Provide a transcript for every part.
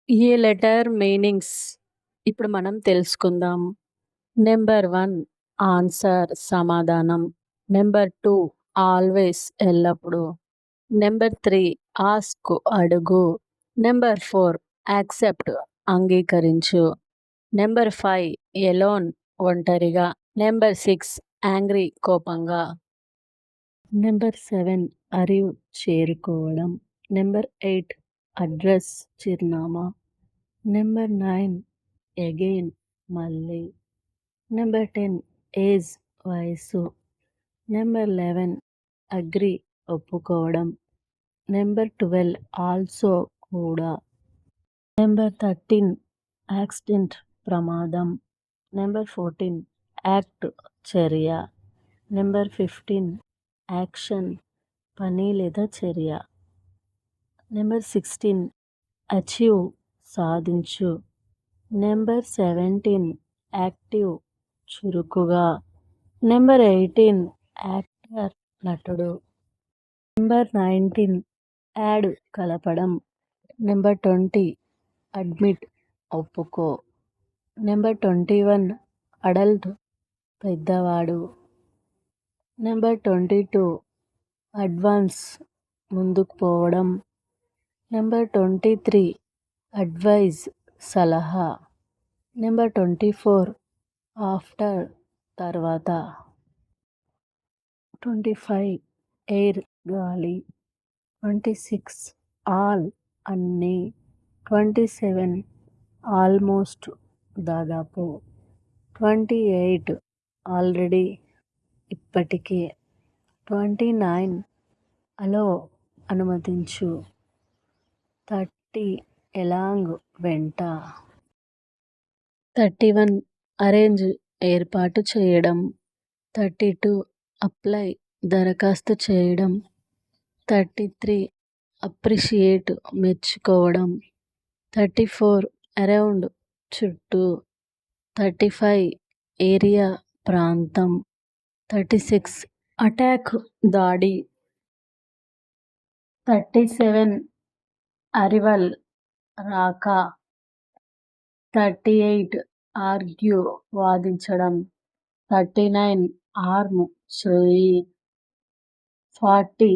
ఈ letter meanings ఇప్పుడు మనం తెలుసుకుందాం. నెంబర్ 1 ఆన్సర్ సమాధానం. నెంబర్ 2 ఆల్వేస్ ఎల్లప్పుడూ. నెంబర్ 3 ఆస్క్ అడుగు. నెంబర్ 4 యాక్సెప్ట్ అంగీకరించు. నెంబర్ 5 ఎలోన్ ఒంటరిగా. నెంబర్ 6 యాంగ్రీ కోపంగా. నెంబర్ 7 అరివ్ చేరుకోవడం. నెంబర్ 8 అడ్రస్ చిరునామా. నెంబర్ 9 అగైన్ మళ్ళీ. నెంబర్ 10 ఏజ్ వయసు. నెంబర్ 11 అగ్రీ ఒప్పుకోవడం. నెంబర్ 12 ఆల్సో కూడా. నెంబర్ 13 యాక్సిడెంట్ ప్రమాదం. నెంబర్ 14 యాక్ట్ చర్య. నెంబర్ 15 యాక్షన్ పని లేదా చర్య. నెంబర్ 16 అచీవ్ సాధించు. నెంబర్ 17 యాక్టివ్ చురుకుగా. నెంబర్ 18 యాక్టర్ నటుడు. నెంబర్ 19 యాడ్ కలపడం. నెంబర్ 20 అడ్మిట్ ఒప్పుకో. నెంబర్ 21 అడల్ట్ పెద్దవాడు. నెంబర్ 22 అడ్వాన్స్ ముందుకు పోవడం. నెంబర్ 23 అడ్వైజ్ సలహా. నెంబర్ 24 ఆఫ్టర్ తర్వాత. 25 ఎయిర్ గాలి. 26 ఆల్ అన్నీ. 27 ఆల్మోస్ట్ దాదాపు. 28 ఆల్రెడీ ఇప్పటికే. 29 అలో అనుమతించు. 30 ఎలాంగ్ వెంట. 31 అరేంజ్ ఏర్పాటు చేయడం. 32 అప్లై దరఖాస్తు చేయడం. 33 అప్రిషియేట్ మెచ్చుకోవడం. 34 అరౌండ్ చుట్టూ. 35 ఏరియా ప్రాంతం. 36 అటాక్ దాడి. 37 అరివల్ రాక. 38 ఆర్గ్యూ వాదించడం. 39 ఆర్మ్ చేయి. 40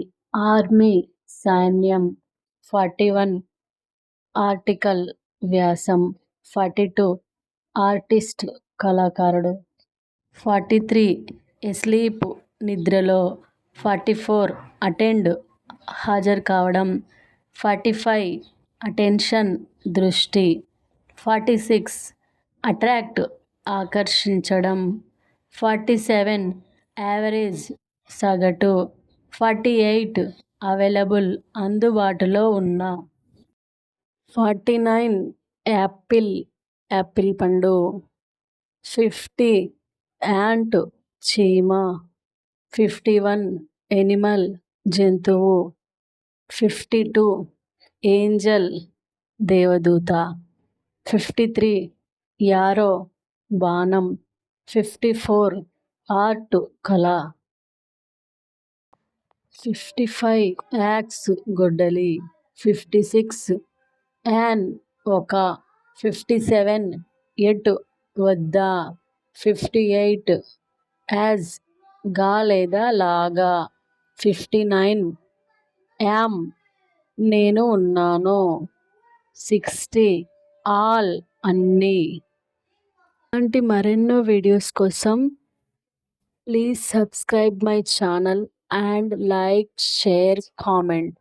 ఆర్మీ సైన్యం. 41 ఆర్టికల్ వ్యాసం. 42 ఆర్టిస్ట్ కళాకారుడు. 43 ఎస్లీప్ నిద్రలో. 44 అటెండ్ హాజరు కావడం. 45 అటెన్షన్ దృష్టి. 46 అట్రాక్ట్ ఆకర్షించడం. 47 యావరేజ్ సగటు. 48 అవైలబుల్ అందుబాటులో ఉన్న. 49 యాపిల్ యాపిల్ పండు. 50 యాంట్ చీమ. 51 ఎనిమల్ జంతువు. 52 ఏంజల్ దేవదూత. 53 యారో బాణం. 54 ఆర్ట్ కళ. 55 యాక్స్ గొడ్డలి. 56 యాన్ ఒక. 57 ఎట్ వద్ద. 58 యాజ్ గా లేదా లాగా. 59 యామ్ నేను ఉన్నాను. 60 ఆల్ అన్నీ. ఇలాంటి మరెన్నో వీడియోస్ కోసం please subscribe my channel and like, share, comment.